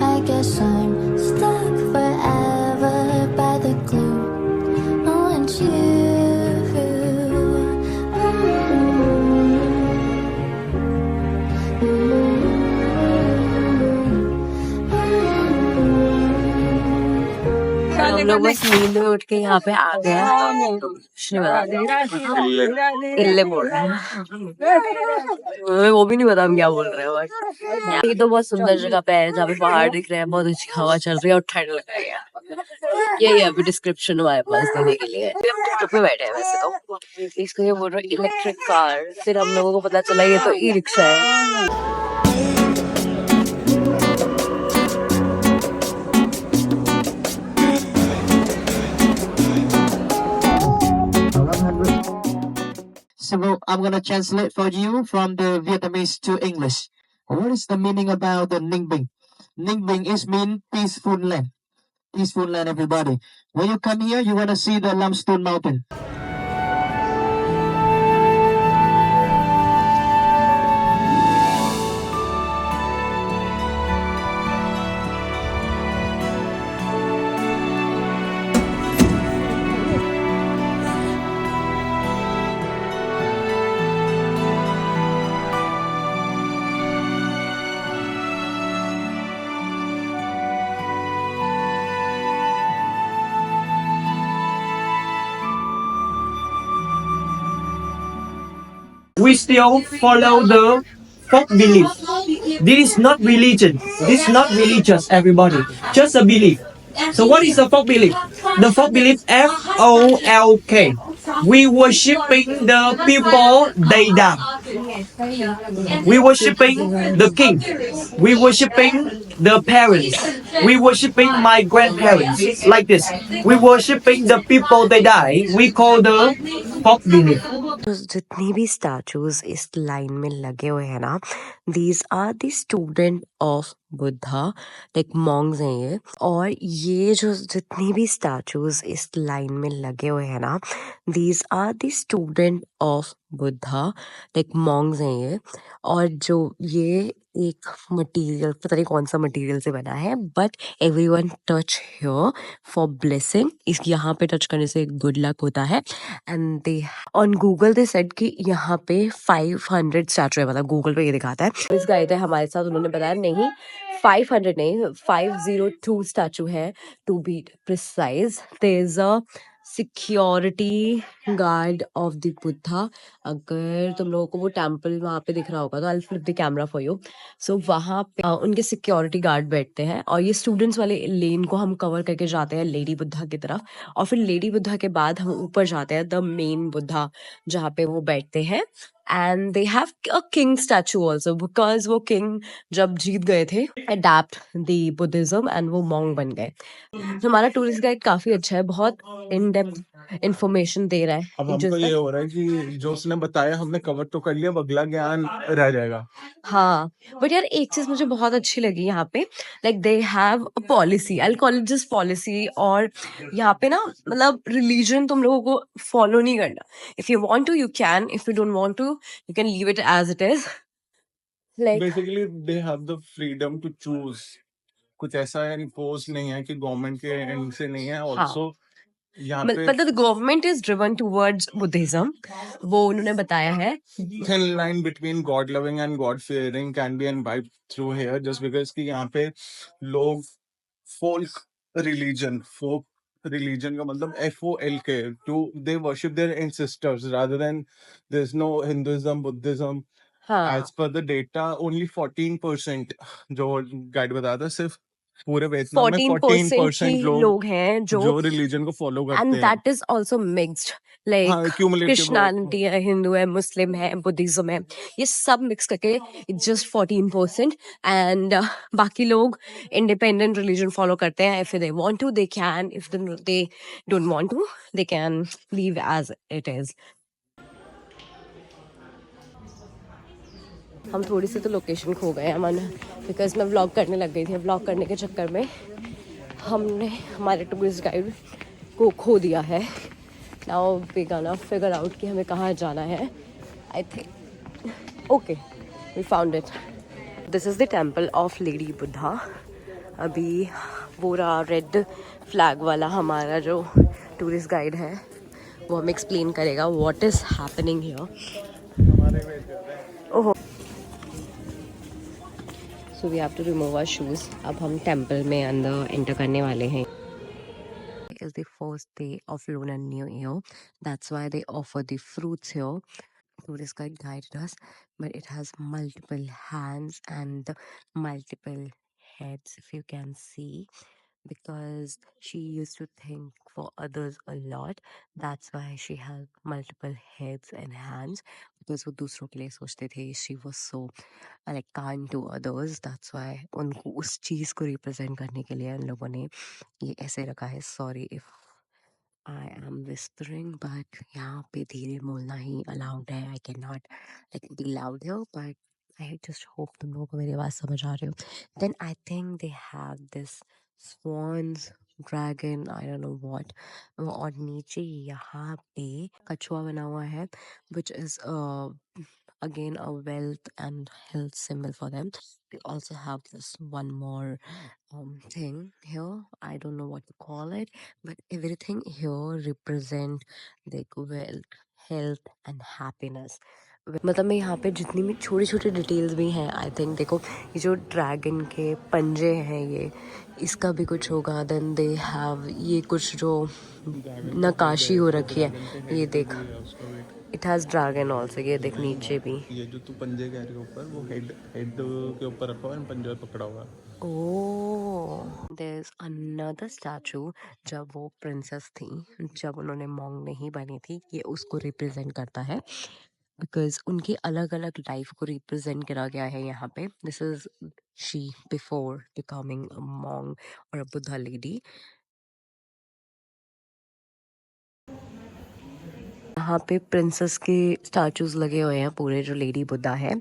I guess I'm stuck forever by the glue on you. हम लोग बस नींद में उठ के यहाँ पे आ गए हैं। इल्ले बोल रहे हैं, हमें वो भी नहीं पता हम क्या बोल रहे हैं। बट ये तो बहुत सुंदर जगह पे है जहाँ पे पहाड़ दिख रहे हैं, बहुत अच्छी हवा चल रही है और ठंड लग रही है। यही अभी डिस्क्रिप्शन हमारे पास देने के लिए। हम ट्रिप पे बैठे हैं वैसे तो। इसको ये बोल रहे हैं इलेक्ट्रिक कार, फिर हम लोगों को पता चला ये तो ई रिक्शा है। So I'm gonna translate for you from the Vietnamese to English. What is the meaning about the Ninh Bình? Ninh Bình is mean peaceful land. Peaceful land, everybody. When you come here, you wanna see the limestone mountain. We still follow the folk belief. This is not religion. This is not religious, everybody. Just a belief. So what is the folk belief? The folk belief FOLK. We worshiping the people they die. We worshiping the king. We worshiping the parents. We worshiping my grandparents. Like this. We worshiping the people they die. We call the folk belief. जितनी भी statues इस line में लगे हुए हैं ना, these are the student of Buddha, like monks हैं ये। और ये जो जितनी भी स्टैचूज इस लाइन में लगे हुए हैं ना, these are the student of Buddha, like monks हैं ये। और जो ये एक मटेरियल, पता नहीं कौन सा मटेरियल से बना है, but everyone touch here for blessing. इस यहाँ पे टच करने से गुड लक होता है। And they on Google they said कि यहाँ पे 500 स्टैचू है, मतलब गूगल पे ये दिखाता है। इस गए थे हमारे साथ, उन्होंने बताया नहीं 500 नहीं 502 स्टैचू है to be precise. There is a security guard of the Buddha. अगर तुम लोगों को वो टेम्पल वहां पे दिख रहा होगा तो I flip the camera for you. So वहां पे उनके सिक्योरिटी गार्ड बैठते हैं और ये स्टूडेंट्स वाले लेन को हम कवर करके जाते हैं लेडी बुद्धा की तरफ। और फिर लेडी बुद्धा के बाद हम ऊपर जाते हैं द मेन बुद्धा जहाँ पे वो बैठते हैं। And they have a king statue also, because वो किंग जब जीत गए थे अडैप्ट द बुद्धिज्म एंड वो मॉन्ग बन गए। तो हमारा टूरिस्ट गाइड काफी अच्छा है, बहुत इन डेप्थ इंफॉर्मेशन दे रहा है। अब हमको ये हो रहा है कि जो उसने बताया हमने कवर तो कर लिया, अब अगला ज्ञान रह जाएगा। हाँ, बट यार एक चीज मुझे बहुत अच्छी लगी यहाँ पे, like they have a policy, I call it just policy. और यहाँ पे ना मतलब रिलीजन तुम लोगों को फॉलो नहीं करना। If you want to you can, if you don't want to you can leave it as it is. Like basically they have the freedom to choose. कुछ ऐसा इम्पोज नहीं है कि गवर्नमेंट के एंड से नहीं है। हाँ, ऑल्सो यहाँ पे मतलब the government is driven towards Buddhism, वो उन्होंने बताया है। thin line between God loving and God fearing can be imbibed through here, just because कि यहाँ पे लोग folk religion का मतलब FOLK, to they worship their ancestors rather than there's no Hinduism, Buddhism. हाँ, As per the data, only 14% जो guide बताया था, सिर्फ पूरे वियतनाम में 14% 14% ही लोग लोग हैं जो रिलीजन को फॉलो एंड करते हैं। दैट इज ऑल्सो मिक्सड, हाँ, लाइक क्यूमुलेटिव क्रिश्चियनिटी है, हिंदू है, मुस्लिम है, बुद्धिज्म है, ये सब मिक्स करके जस्ट 14%। एंड बाकी लोग इंडिपेंडेंट रिलीजन फॉलो करते हैं। If they want to they can, if they don't want to they can leave as it is. हम थोड़ी सी तो लोकेशन खो गए हैं मन, बिकॉज मैं व्लॉग करने लग गई थी। व्लॉग करने के चक्कर में हमने हमारे टूरिस्ट गाइड को खो दिया है। Now we gonna figure out कि हमें कहाँ जाना है। I think okay we found it. This is the temple of lady Buddha. अभी पूरा रेड फ्लैग वाला हमारा जो टूरिस्ट गाइड है वो हमें एक्सप्लेन करेगा what is happening here. Oh, so we have to remove our shoes. अब हम टेंपल में अंदर एंटर करने वाले हैं। Is the first day of Lunar New Year. That's why they offer the fruits here. Tourist guide guided us, but it has multiple hands and multiple heads, if you can see, because she used to think for others a lot. That's why she had multiple heads and hands, because वो दूसरों के लिए सोचते थे. She was so like kind to others. That's why उनको उस चीज़ को represent करने के लिए उन लोगों ने ये ऐसे रखा है. Sorry if I am whispering, but यहाँ पे धीरे बोलना ही allowed है. I cannot like be loud here, but I just hope तुम लोगों को मेरी आवाज़ समझ आ रही हो. Then I think they have this swans, dragon, I don't know what. और नीचे यहाँ पे कछुआ बना हुआ है, which is again a wealth and health symbol for them. They also have this one more thing here. I don't know what to call it, but everything here represent like wealth, health and happiness. मतलब मैं यहाँ पे जितनी भी छोटी छोटी details भी हैं, आई थिंक देखो ये जो ड्रैगन के पंजे हैं ये इसका भी कुछ होगा. देन दे हैव ये कुछ जो नकाशी हो रखी है, ये देख इट हैज ड्रैगन ऑल्सो. ये देख नीचे भी. ये जो तू पंजे कह रही है ऊपर, वो हेड के ऊपर रखा हुआ है, पंजे पकड़ा हुआ है. ओह, there's another statue. जब वो प्रिंसेस थी, जब उन्होंने मॉन्ग नहीं बनी थी, ये उसको रिप्रेजेंट करता है बिकॉज उनकी अलग अलग लाइफ को रिप्रेजेंट करा गया है यहाँ पे. This is she before becoming a monk or a Buddha lady. यहाँ पे प्रिंसेस के स्टैचूज लगे हुए हैं पूरे, जो लेडी बुद्धा है.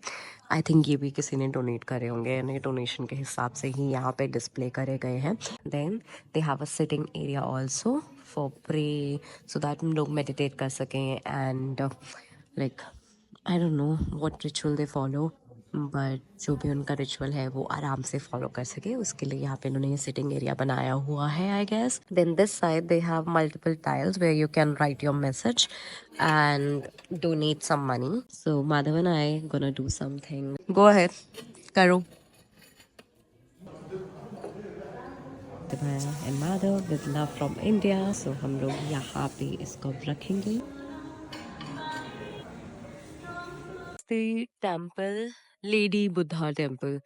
आई थिंक ये भी किसी ने डोनेट करे होंगे, यानी डोनेशन के हिसाब से ही यहाँ पे डिस्प्ले करे गए हैं. Then they have a sitting area also for pray, so that हम लोग मेडिटेट कर सकें. And like I don't know what ritual they follow, but जो भी उनका रिचुअल है वो आराम से फॉलो कर सके उसके लिए यहाँ पे उन्होंने ये सिटिंग एरिया बनाया हुआ है, I guess. Then this side they have multiple tiles where you can write your message and donate some money. So Madhav and I gonna do something. Go ahead, करो. And Madhav with love from India. So हम लोग यहाँ पे इसको रखेंगे. The temple, Lady Buddha temple,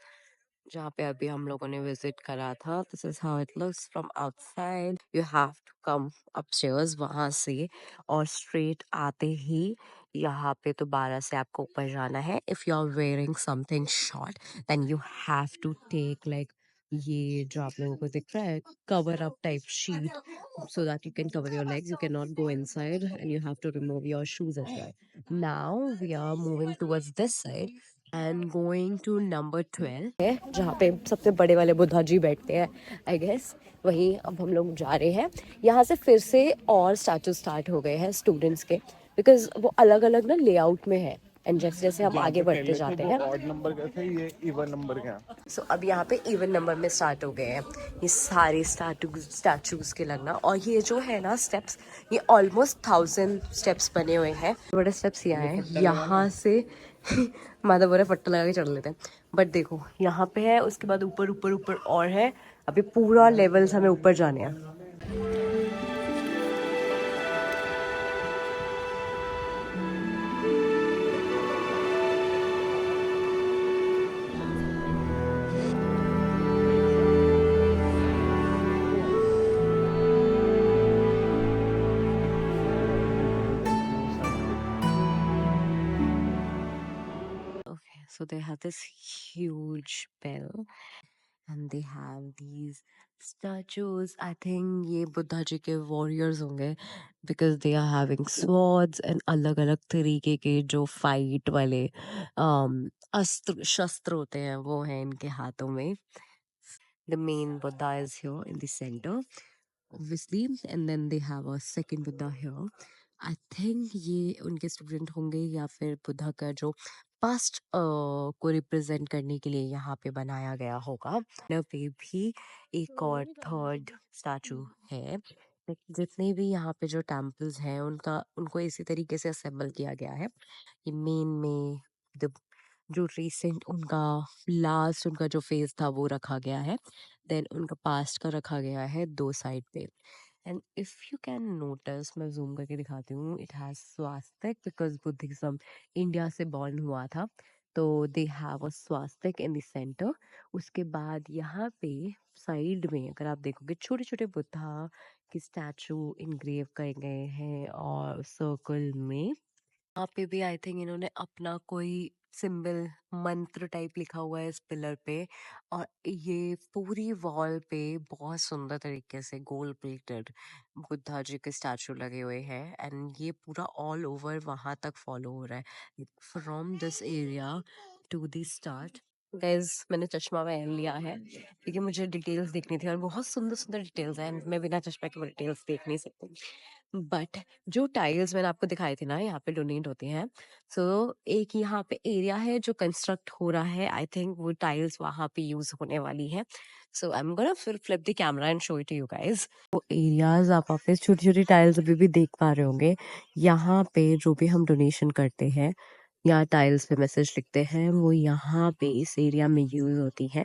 जहाँ पे अभी हम लोगों ने विजिट करा था. This is how it looks from outside. You have to come upstairs वहां से, और स्ट्रेट आते ही यहाँ पे दोबारा से आपको ऊपर जाना है. If you are wearing something short then you have to take like ये जो आप लोगों को दिख रहा है cover up type sheet, so that you can cover your legs. You cannot go inside and you have to remove your shoes as well. Now we are moving towards this side and going to number 12 है, जहाँ पे सबसे बड़े वाले बुद्धा जी बैठते हैं, I guess. वहीं अब हम लोग जा रहे हैं. यहाँ से फिर से और स्टैचू स्टार्ट हो गए हैं स्टूडेंट्स के, बिकॉज वो अलग अलग ना लेआउट में है. एंड जैसे जैसे हम आगे बढ़ते जाते हैं, ऑड नंबर के थे, ये इवन नंबर के हैं. सो अब यहाँ पे इवन नंबर में स्टार्ट हो गए हैं ये सारे स्टैचूज के लगना. और ये जो है ना स्टेप्स, ये ऑलमोस्ट 1000 स्टेप्स बने हुए हैं. बड़े स्टेप्स यहाँ हैं. यहाँ से माता बोरा फट्टा लगा के चढ़ लेते हैं. बट देखो यहाँ पे है, उसके बाद ऊपर ऊपर ऊपर और है. अभी पूरा लेवल्स हमें ऊपर जाने हैं. So they have this huge bell and they have these statues. I think ये बुद्धा जी के warriors होंगे, because they are having swords and अलग अलग तरीके के जो fight वाले अस्त्र शस्त्र होते हैं वो हैं इनके हाथों में. The main Buddha is here in the center, obviously, and then they have a second Buddha here. I think ये उनके स्टूडेंट होंगे या फिर बुद्धा का जो पास्ट को रिप्रेजेंट करने के लिए यहाँ पे बनाया गया होगा। यहाँ पे भी एक और थर्ड स्टैचू है। जितने भी यहाँ पे जो टेम्पल्स हैं उनको इसी तरीके से असेंबल किया गया है। ये मेन में द जो रिसेंट उनका लास्ट उनका जो फेज था वो रखा गया है। देन उनका पास्ट का रखा गया है दो साइड पे। And if you can notice, मैं जूम करके दिखाती हूँ, it has swastik because Buddhism India से बॉर्न हुआ था, तो they have a swastik in the centre. उसके बाद यहाँ पे साइड में अगर आप देखोगे छोटे छोटे बुद्धा की स्टैचू इनग्रेव करे गए हैं और सर्कल में यहाँ पे भी आई थिंक इन्होंने अपना कोई सिंबल मंत्र टाइप लिखा हुआ है इस पिलर पे। और ये पूरी वॉल पे बहुत सुंदर तरीके से गोल्ड प्लेटेड बुद्धा जी के स्टैचू लगे हुए हैं। एंड ये पूरा ऑल ओवर वहां तक फॉलो हो रहा है from this area to the start. Guys मैंने चश्मा पहन लिया है क्योंकि मुझे डिटेल्स देखनी थी और बहुत सुंदर सुंदर डिटेल्स हैं। मैं बिना चश्मा के डिटेल्स देख नहीं सकती। बट जो टाइल्स मैंने आपको दिखाए थे ना यहाँ पे डोनेट होते हैं, सो एक यहाँ पे एरिया है जो कंस्ट्रक्ट हो रहा है। आई थिंक वो टाइल्स वहां पे यूज होने वाली है। सो आई एम गोना फिर flip the camera and show it to you guys. वो एरियाज आप ऑफिस छोटी छोटी टाइल्स अभी भी देख पा रहे होंगे। यहाँ पे जो भी हम डोनेशन करते हैं या टाइल्स पे मैसेज लिखते हैं वो यहाँ पे इस एरिया में यूज होती है।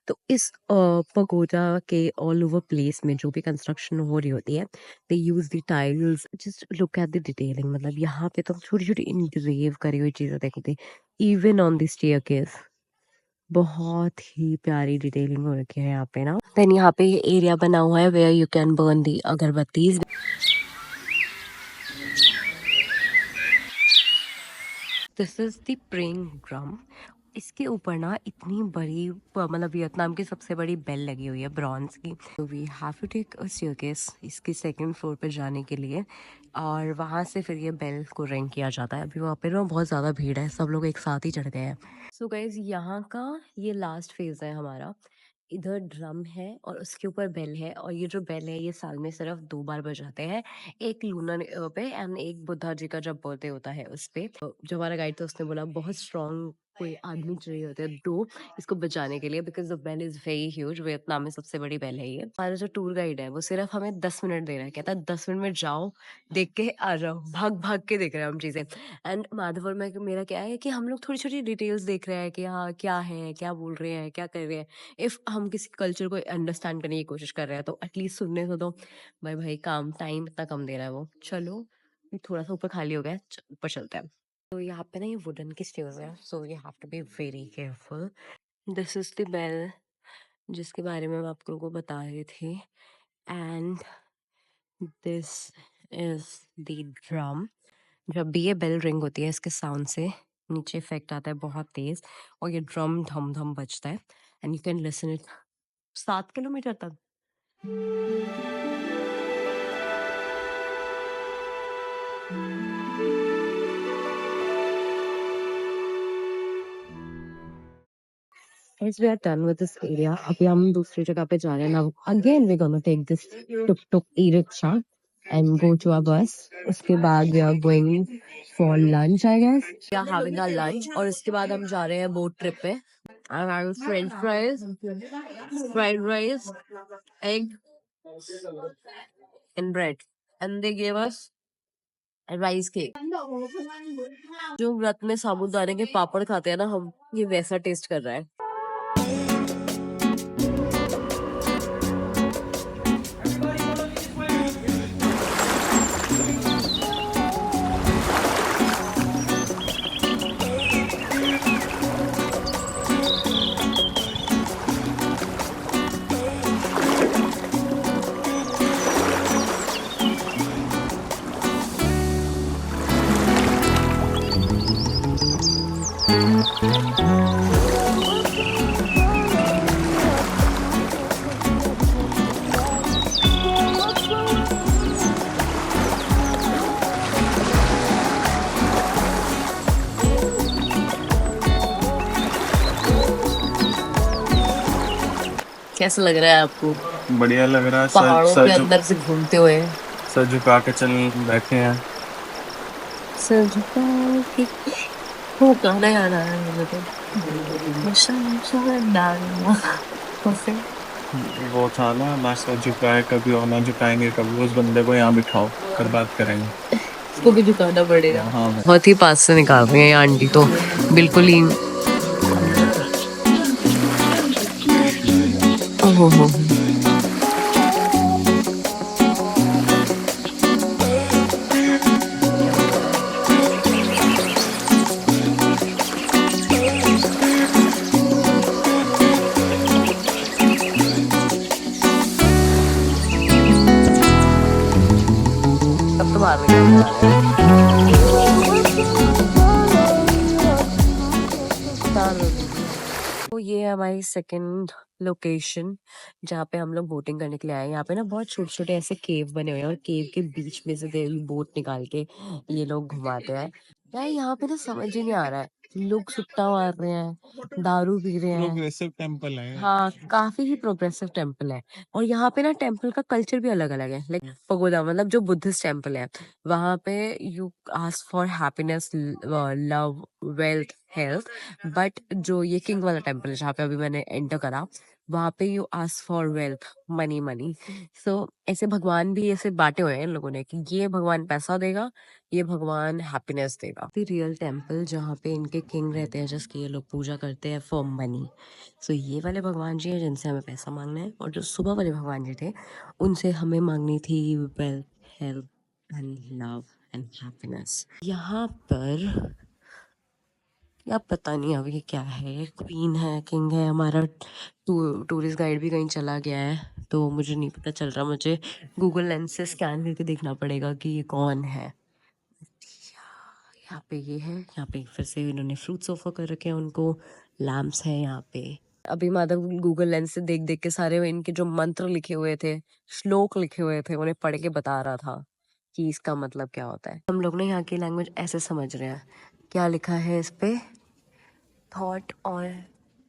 तो इस पगोडा के ऑल ओवर प्लेस में जो भी कंस्ट्रक्शन हो रही होती है, they use the tiles. Just look at the detailing, मतलब यहाँ पे तो छोटी छोटी इनग्रेव करी हुई चीजें देखते, इवन ऑन द स्टेयरकेस बहुत ही प्यारी डिटेलिंग हो रखी है यहाँ पे ना। देन यहाँ पे ये एरिया बना हुआ है where you can burn the अगरबत्तीज। This is the praying drum. इसके ऊपर ना इतनी बड़ी मतलब वियतनाम की सबसे बड़ी बेल लगी हुई है ब्रॉन्ज की। तो we have to take a staircase इसके सेकंड फ्लोर पे जाने के लिए और वहाँ से फिर ये बेल को रिंग किया जाता है। अभी वहाँ पे ना बहुत ज़्यादा भीड़ है, सब लोग एक साथ ही चढ़ गए हैं। सो गाइज यहाँ का ये लास्ट फेज है हमारा। इधर ड्रम है और उसके ऊपर बेल है और ये जो बेल है ये साल में सिर्फ 2 बार बजाते हैं, एक लूनर पे एंड एक बुद्धा जी का जब बर्थडे होता है उस पे। तो जो हमारा गाइड था उसने बोला बहुत स्ट्रॉन्ग कोई आदमी चाहिए होते हैं 2 इसको बचाने के लिए because the bell is very huge. Vietnam में सबसे बड़ी बेल है ये। हमारा जो टूर गाइड है वो सिर्फ हमें 10 मिनट दे रहा है, कहता है 10 मिनट में जाओ देख के आ जाओ। भाग भाग के देख रहे हैं हम चीजें। एंड माधवपुर में मेरा क्या है कि हम लोग थोड़ी छोटी डिटेल्स देख रहे हैं कि हाँ क्या है, क्या बोल रहे हैं, क्या कर रहे हैं। इफ हम किसी कल्चर को अंडरस्टैंड करने की कोशिश कर रहे हैं तो एटलीस्ट सुनने को दो। भाई भाई काम टाइम इतना कम दे रहा है वो। चलो ये थोड़ा सा ऊपर खाली हो गया है, ऊपर चलते हैं। तो यहाँ पे ना ये वुडन की स्टेयर्स है, so you have to be very careful. This is the bell जिसके बारे में मैं आप लोगों को बता रही थी। And this is the drum. जब भी ये बेल रिंग होती है इसके साउंड से नीचे इफेक्ट आता है बहुत तेज और ये ड्रम धम धम बजता है and you can listen it 7 kilometre तक। As we are done with this area, अभी हम दूसरी जगह पे जा रहे हैं। Now again we're gonna take this tuk-tuk e-rickshaw and go to our bus. उसके बाद we are going for lunch, I guess. We are having our lunch और इसके बाद हम जा रहे हैं boat trip पे। I'm having French fries, fried rice, egg, and bread, and they gave us a rice cake. जो व्रत में साबूदाने के पापड़ खाते हैं ना हम, ये वैसा टेस्ट कर रहा है। कैसा लग रहा है आपको? बढ़िया लग रहा है। पहाड़ों के अंदर से घूमते हुए सर झुका के चल बैठे हैं। सर झुका के वो गाना याद आ रहा है मुझे तो। कैसे? वो था ना, ना सर झुकाए कभी और ना झुकाएंगे कभी, उस बंदे को यहाँ बिठाओ, फिर बात करेंगे। इसको भी झुकाना पड़ेगा। हाँ भाई। बहुत ही पास से निकाल रही है ये आंटी तो, बिल्कुल ही। ओहो। अब तो मार रही तो ये है हमारी सेकंड लोकेशन जहाँ पे हम लोग बोटिंग करने के लिए आए हैं। यहाँ पे ना बहुत छोटे छोटे ऐसे केव बने हुए हैं और केव के बीच में से बोट निकाल के ये लोग घुमाते हैं। यार यहाँ पे ना समझ ही नहीं आ रहा है, लोग सुट्टा मार रहे हैं, दारू पी रहे हैं। प्रोग्रेसिव टेम्पल है। हाँ, काफी ही प्रोग्रेसिव टेम्पल है। और यहाँ पे ना टेम्पल का कल्चर भी अलग अलग है। लाइक पगोडा मतलब जो बुद्धिस्ट टेम्पल है, वहां पे you ask for happiness, love, wealth, health. But जो ये किंग वाला टेम्पल है जहाँ पे अभी मैंने एंटर करा, वहां पे you ask for wealth, money money. So ऐसे भगवान भी ऐसे बांटे हुए हैं इन लोगों ने कि ये भगवान पैसा देगा, ये भगवान हैप्पीनेस देगा। रियल टेम्पल जहाँ पे इनके किंग रहते हैं जिसकी ये लोग पूजा करते हैं फॉर मनी। सो ये वाले भगवान जी हैं जिनसे हमें पैसा मांगना है, और जो सुबह वाले भगवान जी थे उनसे हमें मांगनी थी wealth, health and love and happiness. यहाँ पर या पता नहीं अब ये क्या है, क्वीन है, किंग है। हमारा टूरिस्ट गाइड भी कहीं चला गया है तो मुझे नहीं पता चल रहा। मुझे गूगल लेंस से स्कैन करके देखना पड़ेगा कि ये कौन है। यहाँ पे ये है, यहाँ पे फिर से इन्होंने फ्रूट्स ऑफर कर रखे हैं उनको, लैम्प्स है यहाँ पे। अभी माधव गूगल लेंस से देख देख के सारे इनके जो मंत्र लिखे हुए थे, श्लोक लिखे हुए थे, उन्हें पढ़ के बता रहा था कि इसका मतलब क्या होता है। हम लोग ना यहाँ की लैंग्वेज ऐसे समझ रहे हैं। क्या लिखा है इस पे? Thought on,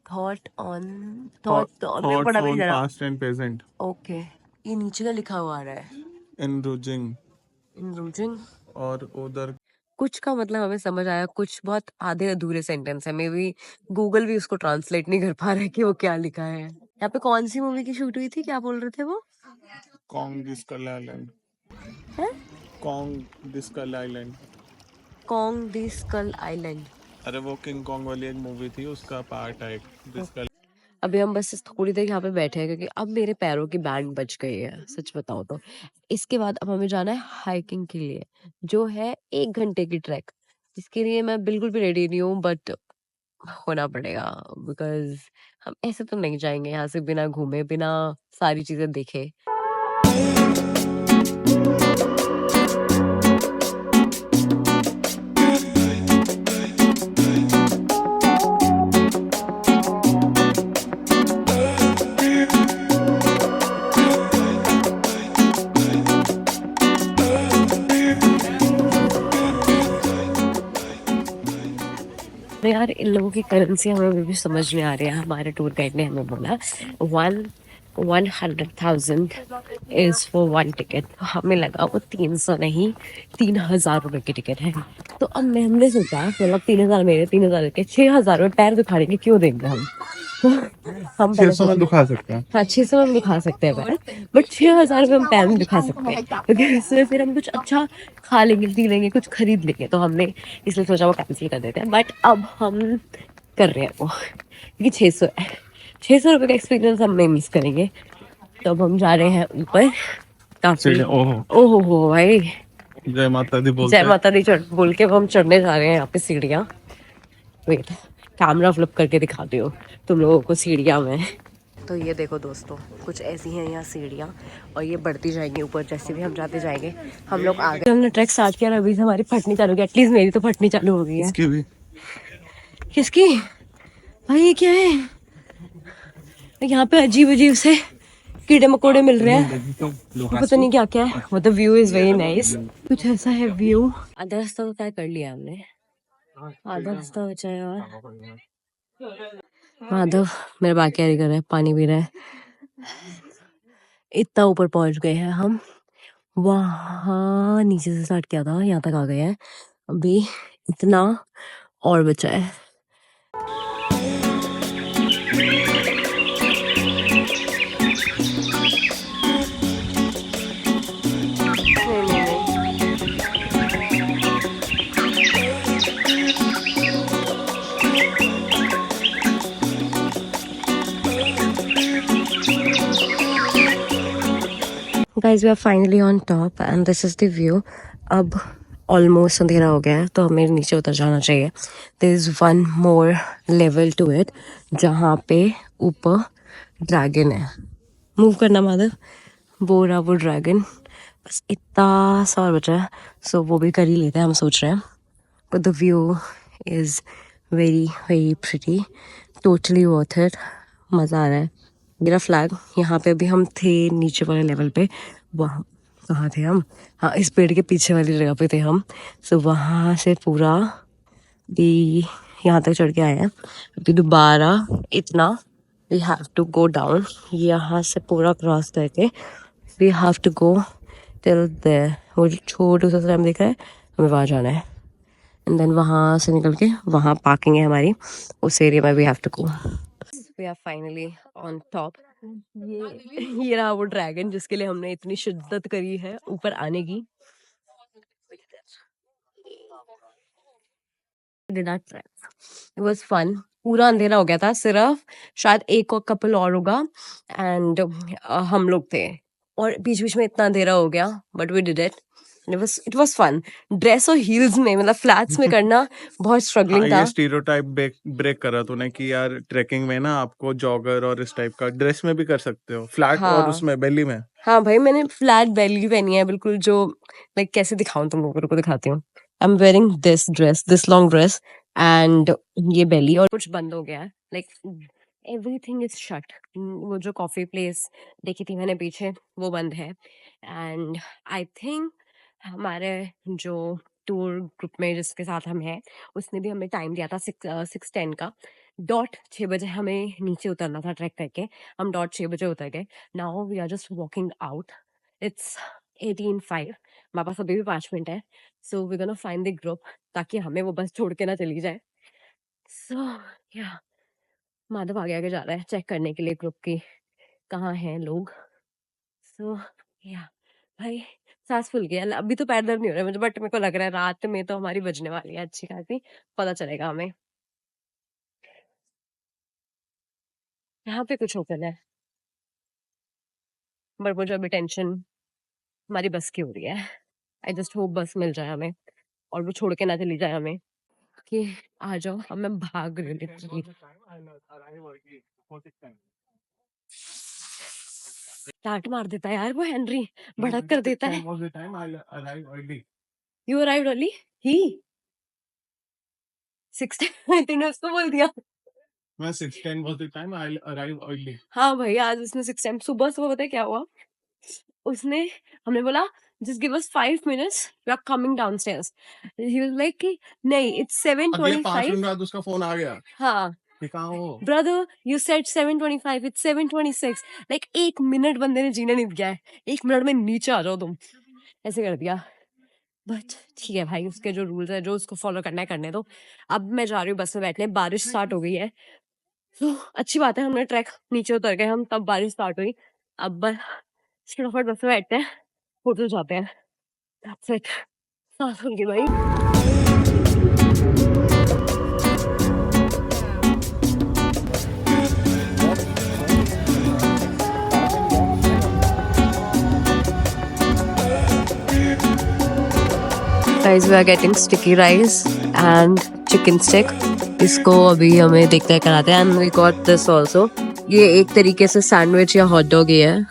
thought on, thought on पढ़ा भी जरा। Past and present. ओके, ये नीचे का लिखा हुआ आ रहा है, एनरोजिंग। इनरूजिंग। और उधर कुछ का मतलब हमें समझ आया, कुछ बहुत आधे अधूरे सेंटेंस है। मे बी गूगल भी उसको ट्रांसलेट नहीं कर पा रहा है कि वो क्या लिखा है। यहाँ पे कौन सी मूवी की शूट हुई थी, क्या बोल रहे थे वो? Kong the Skull Island. है Kong the Skull Island. Kong the Skull Island. अरे वो किंग कॉन्ग वाली एक मूवी थी, उसका पार्ट है द स्कल। अभी हम बस थोड़ी देर यहाँ पे बैठे हैं क्योंकि अब मेरे पैरों की बैंड बज गई है, सच बताओ तो। इसके बाद अब हमें जाना है हाइकिंग के लिए, जो है 1 घंटे की ट्रैक, जिसके लिए मैं बिल्कुल भी रेडी नहीं हूँ, बट होना पड़ेगा बिकॉज हम ऐसे तो नहीं जाएंगे यहाँ से बिना घूमे, बिना सारी चीजें देखे। तो यार इन लोगों की करेंसी हमें अभी भी समझ नहीं आ रही है। हमारे टूर गाइड ने हमें बोला 100,000 इज फॉर 1 टिकट। हमें लगा वो 300 नहीं 3,000 रुपए की टिकट है। तो अब हमने सोचा मतलब 3,000 मेरे 3,000 के 6,000 में पैर दिखाने के क्यों देंगे हम। तो हम 600 में दिखा सकते हैं। हाँ 600 में हम दिखा सकते हैं पैर, बट 6,000 में हम पैर में दिखा सकते हैं क्योंकि इसमें फिर हम कुछ अच्छा खा लेंगे, पी लेंगे, कुछ खरीद लेंगे। तो हमने इसलिए सोचा वो कैंसिल कर देते हैं। बट अब हम कर रहे हैं वो क्योंकि 600 है, 600 रुपये का एक्सपीरियंस हम नहीं मिस करेंगे। तो अब हम जा रहे हैं ऊपर काफी। ओहो हो भाई, जय माता दी बोलते जय हैं। माता दी बोल के हम चढ़ने जा रहे हैं यहाँ पे सीढ़ियाँ। वेट, कैमरा फ्लिप करके दिखाती हूँ तुम लोगों को सीढ़ियाँ में। तो ये देखो दोस्तों, कुछ ऐसी हैं यहाँ सीढ़ियाँ, और ये बढ़ती जाएंगी ऊपर जैसे भी हम जाते जाएंगे। हम लोग आ गए, हमने ट्रैक स्टार्ट किया, अभी से हमारी फटनी चालू हो गई। एटलीस्ट मेरी तो फटनी चालू हो गई है। इसकी भी। किसकी भाई? ये क्या है यहाँ पे? अजीब अजीब से कीड़े मकोड़े मिल रहे हैं, पता नहीं क्या क्या है। वो the view is very nice, कुछ ऐसा है व्यू। आधा रास्ता तो तय कर लिया हमने, आधा रास्ता बचा है। और माधव मेरा बाकी कैरी कर रहा है, पानी पी रहा है। इतना ऊपर पहुंच गए हैं हम, वहां नीचे से स्टार्ट किया था, यहाँ तक आ गए हैं। अभी इतना और बचा है। Guys, we are finally on top and this is the view. अब ऑलमोस्ट अंधेरा हो गया है तो हमें नीचे उतर जाना चाहिए। There is one more level to it जहाँ पे ऊपर ड्रैगन है। मूव करना माधव, वो रहा वो ड्रैगन। बस इतना सा और बचा है, सो वो भी कर ही लेते हैं हम सोच रहे हैं। But the view is very very pretty, totally worth it, मज़ा आ रहा है। मेरा फ्लैग यहाँ पे अभी हम थे नीचे वाले लेवल पे, वहाँ कहाँ थे हम, हाँ इस पेड़ के पीछे वाली जगह पे थे हम। सो वहाँ से पूरा भी यहाँ तक चढ़ के आए हैं। अभी दोबारा इतना we have to go down, यहाँ से पूरा क्रॉस करके we have to go till there. वो जो छोटू सा टाइम दिख रहा है, हमें वहाँ जाना है एंड देन वहाँ से निकल के वहाँ पार्किंग है हमारी, उस एरिया में we have to go. We are finally on top. ये रहा वो ड्रैगन जिसके लिए हमने इतनी शिद्दत करी है ऊपर आने की। It was fun. पूरा अंधेरा हो गया था, सिर्फ शायद एक और कपल और होगा एंड हम लोग थे, और बीच बीच में इतना अंधेरा हो गया but we did it. It was fun. Dress और हील्स में, मतलब फ्लैट्स में करना बहुत स्ट्रगलिंग था। ये स्टीरियोटाइप ब्रेक करा तूने कि यार ट्रैकिंग में ना आपको जॉगर और इस टाइप का ड्रेस में भी कर सकते हो, फ्लैट हाँ। और उसमें बेली में। हाँ भाई, मैंने फ्लैट बेली पहनी है बिल्कुल, जो लाइक कैसे दिखाऊं तुम लोगों को, दिखाती हूँ। I am wearing this dress, this long dress and ये बेली, और कुछ बंद हो गया है, लाइक एवरीथिंग इज शट। वो जो कॉफी प्लेस देखी थी मैंने पीछे, वो बंद है। एंड आई थिंक हमारे जो टूर ग्रुप में जिसके साथ हम हैं, उसने भी हमें टाइम दिया था 6:10 का। डॉट 6 बजे हमें नीचे उतरना था ट्रैक करके, हम डॉट 6 बजे उतर गए। Now we are just walking out, it's 18:05, हमारे पास अभी भी 5 मिनट है। So we gonna find the group, ताकि हमें वो बस छोड़ के ना चली जाए। सो या माधव आगे आगे जा रहा है चेक करने के लिए ग्रुप की कहाँ हैं लोग। सो या भाई सांस फूल गया, अभी तो पैर दर्द नहीं हो रहा है मुझे, बट मेरे को लग रहा है रात में तो हमारी बजने वाली है अच्छी खासी, पता चलेगा हमें। यहाँ पे कुछ होटल है बट मुझे अभी टेंशन हमारी बस की हो रही है। आई जस्ट होप बस मिल जाए हमें और वो छोड़ के ना चली जाए हमें कि आ जाओ, अब मैं भाग रही हूँ literally। टाट मार देता है यार वो हेनरी, भड़क कर देता है। यू अराइव्ड अर्ली, ही 6:10 तूने उसको बोल दिया। मैं 6:10 was the time I'll arrive early. हाँ भाई, आज उसने 6 टाइम सुबह सुबह पता है क्या हुआ, उसने हमने बोला just give us 5 minutes, we are coming downstairs. He was like कि नहीं, it's अगले 5 7:25। मिनट बाद उसका फोन आ गया हाँ कि कहाँ हो। brother, you said 7:25, it's 7:26। like 1 minute बंदे ने जीने नहीं दिया है, 1 मिनट में नीचे आ जाओ तुम, ऐसे कर दिया। बट ठीक है भाई, उसके जो रूल्स है जो उसको फॉलो करना है करने दो। अब मैं जा रही हूँ बस में बैठने, बारिश स्टार्ट हो गई है तो अच्छी बात है, हमने ट्रैक नीचे उतर गए हम, तब बारिश स्टार्ट हुई। अब फटाफट बस में बैठते हैं, होटल जाते हैं, दैट्स इट। सांस फूल गई भाई। Guys, we are getting sticky rice and chicken stick. इसको अभी हमें देखते हैं कराते हैं। And we got this also. ये एक तरीके से सैंडविच या हॉट डॉग ही है।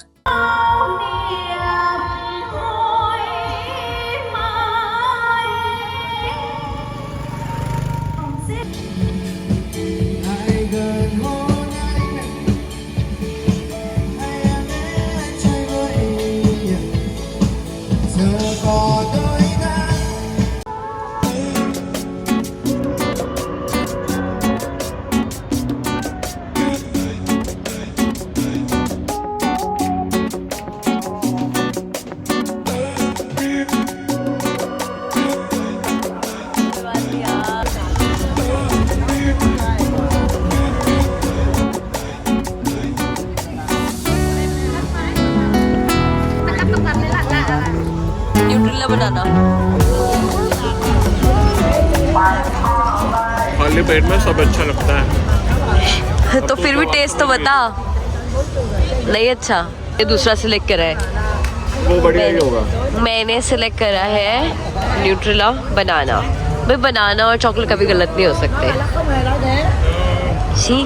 न्यूट्रेला बनाना। खाली पेट में सब अच्छा लगता है। तो फिर भी टेस्ट तो बता। नहीं अच्छा, ये दूसरा सिलेक्ट करा है। वो बढ़िया ही होगा। मैंने सिलेक्ट करा है न्यूट्रेला बनाना। भाई बनाना और चॉकलेट कभी गलत नहीं हो सकते। शी